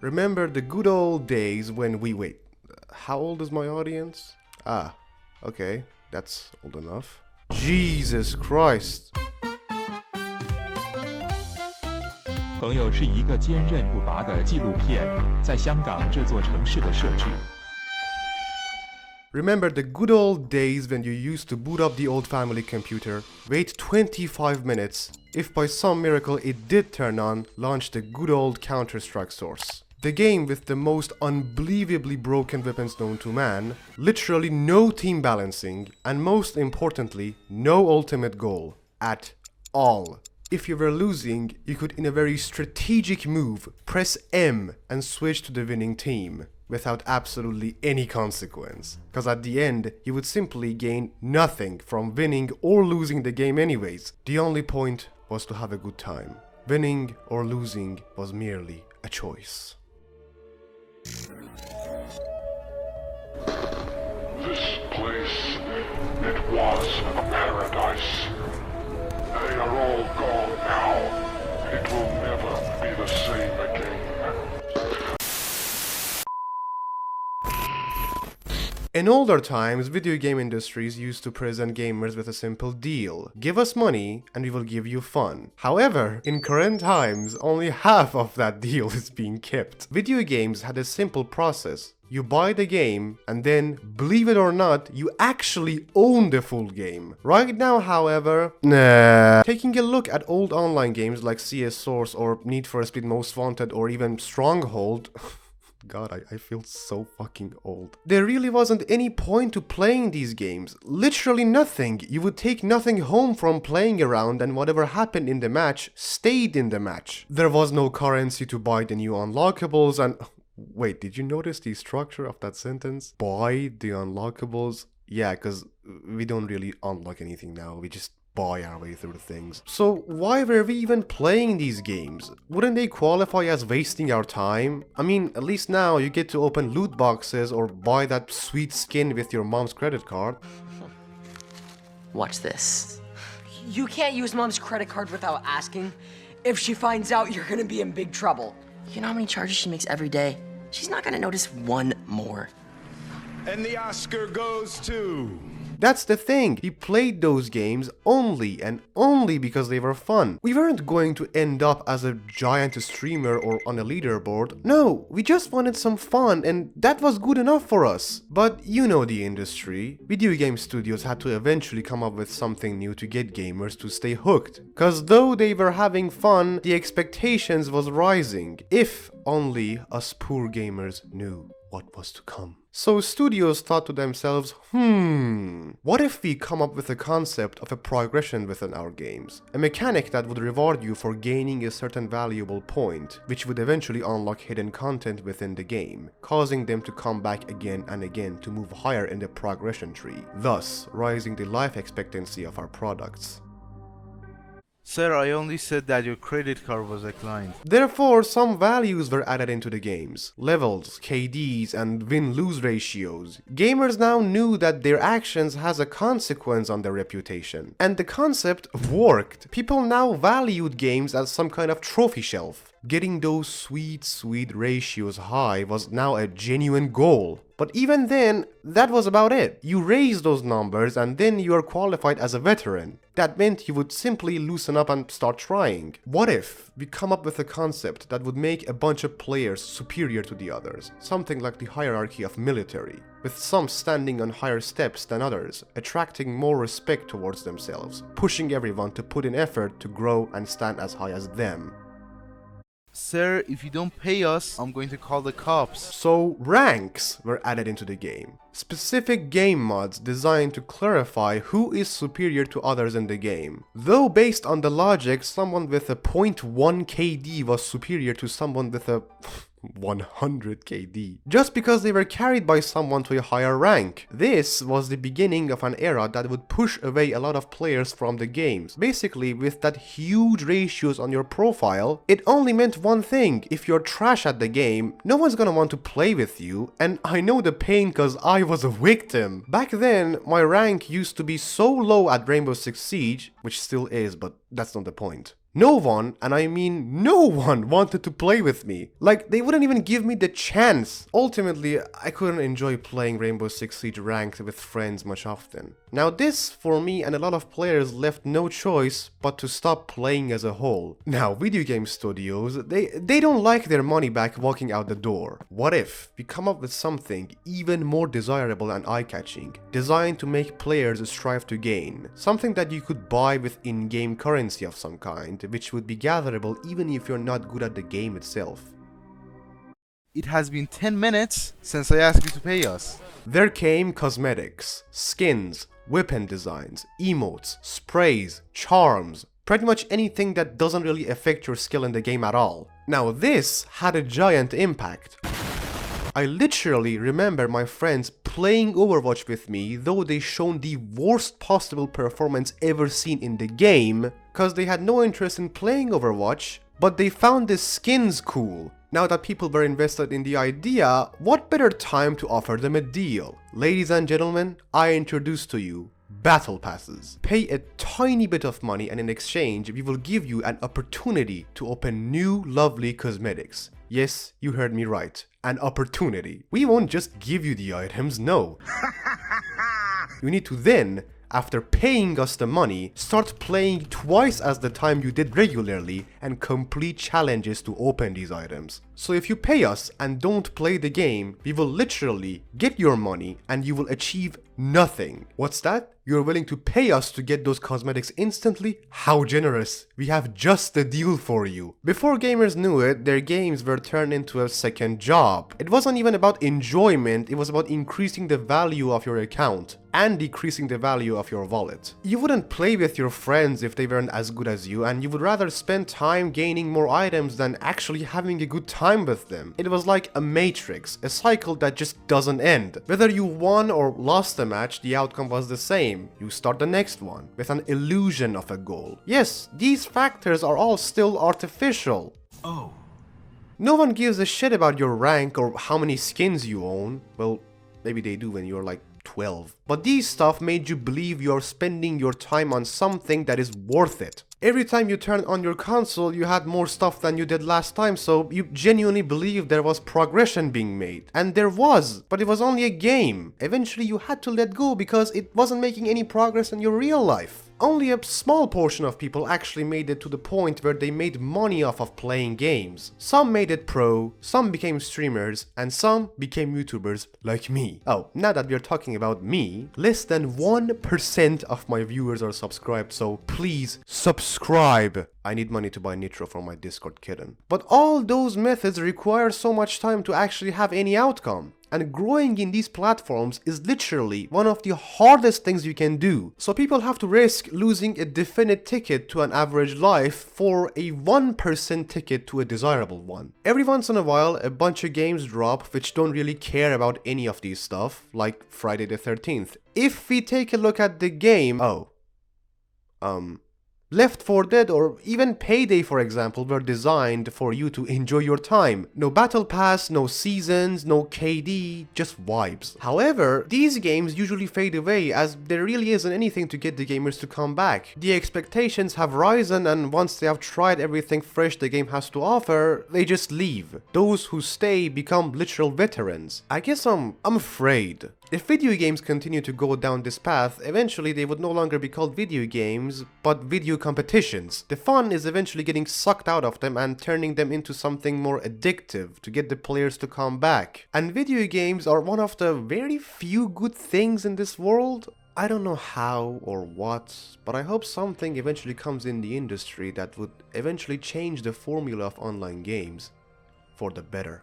Remember the good old days when we... Wait, how old is my audience? Okay, that's old enough. Jesus Christ. 朋友是一个坚韧不拔的纪录片，在香港这座城市的设置。 Remember the good old days when you used to boot up the old family computer, wait 25 minutes, if by some miracle it did turn on, launch the good old Counter-Strike source. The game with the most unbelievably broken weapons known to man, literally no team balancing, and most importantly, no ultimate goal. At all. If you were losing, you could in a very strategic move, press M and switch to the winning team. Without absolutely any consequence. Cause at the end, you would simply gain nothing from winning or losing the game anyways. The only point was to have a good time. Winning or losing was merely a choice. This place, it was a paradise. They are all gone now. It will never be the same again. In older times, video game industries used to present gamers with a simple deal. Give us money and we will give you fun. However, in current times, only half of that deal is being kept. Video games had a simple process. You buy the game and then, believe it or not, you actually own the full game. Right now, however, nah. Taking a look at old online games like CS Source or Need for Speed Most Wanted or even Stronghold, God, I feel so fucking old. There really wasn't any point to playing these games. Literally nothing. You would take nothing home from playing around and whatever happened in the match stayed in the match. There was no currency to buy the new unlockables and... Wait, did you notice the structure of that sentence? Buy the unlockables? Yeah, because we don't really unlock anything now. We just buy our way through things. So why were we even playing these games? Wouldn't they qualify as wasting our time? I mean, at least now you get to open loot boxes or buy that sweet skin with your mom's credit card. Watch this. You can't use mom's credit card without asking. If she finds out, you're gonna be in big trouble. You know how many charges she makes every day? She's not gonna notice one more. And the Oscar goes to... That's the thing, we played those games only and only because they were fun. We weren't going to end up as a giant streamer or on a leaderboard. No, we just wanted some fun and that was good enough for us. But you know the industry. Video game studios had to eventually come up with something new to get gamers to stay hooked. Cause though they were having fun, the expectations was rising. If only us poor gamers knew what was to come. So studios thought to themselves, what if we come up with a concept of a progression within our games? A mechanic that would reward you for gaining a certain valuable point, which would eventually unlock hidden content within the game, causing them to come back again and again to move higher in the progression tree, thus rising the life expectancy of our products. Sir, I only said that your credit card was declined. Therefore, some values were added into the games. Levels, KDs, and win-lose ratios. Gamers now knew that their actions has a consequence on their reputation. And the concept worked. People now valued games as some kind of trophy shelf. Getting those sweet ratios high was now a genuine goal. But even then, that was about it. You raise those numbers and then you are qualified as a veteran. That meant you would simply loosen up and start trying. What if we come up with a concept that would make a bunch of players superior to the others? Something like the hierarchy of military, with some standing on higher steps than others, attracting more respect towards themselves, pushing everyone to put in effort to grow and stand as high as them. Sir, if you don't pay us, I'm going to call the cops. So ranks were added into the game. Specific game mods designed to clarify who is superior to others in the game. Though based on the logic, someone with a 0.1 KD was superior to someone with a 100 KD, just because they were carried by someone to a higher rank. This was the beginning of an era that would push away a lot of players from the games. Basically, with that huge ratios on your profile, it only meant one thing: if you're trash at the game, no one's gonna want to play with you, and I know the pain cause I was a victim. Back then, my rank used to be so low at Rainbow Six Siege, which still is, but that's not the point. No one, and I mean no one, wanted to play with me. Like, they wouldn't even give me the chance. Ultimately, I couldn't enjoy playing Rainbow Six Siege ranked with friends much often. Now this, for me and a lot of players, left no choice but to stop playing as a whole. Now, video game studios, they don't like their money back walking out the door. What if we come up with something even more desirable and eye-catching, designed to make players strive to gain? Something that you could buy with in-game currency of some kind, which would be gatherable even if you're not good at the game itself. It has been 10 minutes since I asked you to pay us. There came cosmetics, skins, weapon designs, emotes, sprays, charms, pretty much anything that doesn't really affect your skill in the game at all. Now this had a giant impact. I literally remember my friends playing Overwatch with me, though they shown the worst possible performance ever seen in the game, cause they had no interest in playing Overwatch, but they found the skins cool. Now that people were invested in the idea, what better time to offer them a deal? Ladies and gentlemen, I introduce to you Battle Passes. Pay a tiny bit of money and in exchange, we will give you an opportunity to open new lovely cosmetics. Yes, you heard me right. An opportunity. We won't just give you the items, no. You need to then, after paying us the money, start playing twice as the time you did regularly and complete challenges to open these items. So if you pay us and don't play the game, we will literally get your money and you will achieve nothing. What's that? You're willing to pay us to get those cosmetics instantly? How generous! We have just the deal for you. Before gamers knew it, their games were turned into a second job. It wasn't even about enjoyment, it was about increasing the value of your account and decreasing the value of your wallet. You wouldn't play with your friends if they weren't as good as you, and you would rather spend time gaining more items than actually having a good time with them. It was like a matrix, a cycle that just doesn't end. Whether you won or lost a match, the outcome was the same. You start the next one with an illusion of a goal. Yes, these factors are all still artificial. Oh. No one gives a shit about your rank or how many skins you own. Well, maybe they do when you're like 12. But these stuff made you believe you're spending your time on something that is worth it. Every time you turned on your console, you had more stuff than you did last time, so you genuinely believed there was progression being made. And there was, but it was only a game. Eventually you had to let go because it wasn't making any progress in your real life. Only a small portion of people actually made it to the point where they made money off of playing games. Some made it pro, some became streamers, and some became YouTubers like me. Oh, now that we're talking about me, less than 1% of my viewers are subscribed, so please subscribe. I need money to buy Nitro for my Discord kitten. But all those methods require so much time to actually have any outcome. And growing in these platforms is literally one of the hardest things you can do. So people have to risk losing a definite ticket to an average life for a 1% ticket to a desirable one. Every once in a while, a bunch of games drop which don't really care about any of these stuff, like Friday the 13th. If we take a look at the game, Left 4 Dead or even Payday, for example, were designed for you to enjoy your time. No battle pass, no seasons, no KD, just vibes. However, these games usually fade away as there really isn't anything to get the gamers to come back. The expectations have risen, and once they have tried everything fresh the game has to offer, they just leave. Those who stay become literal veterans. I guess I'm afraid. If video games continue to go down this path, eventually they would no longer be called video games, but video competitions. The fun is eventually getting sucked out of them and turning them into something more addictive to get the players to come back. And video games are one of the very few good things in this world. I don't know how or what, but I hope something eventually comes in the industry that would eventually change the formula of online games for the better.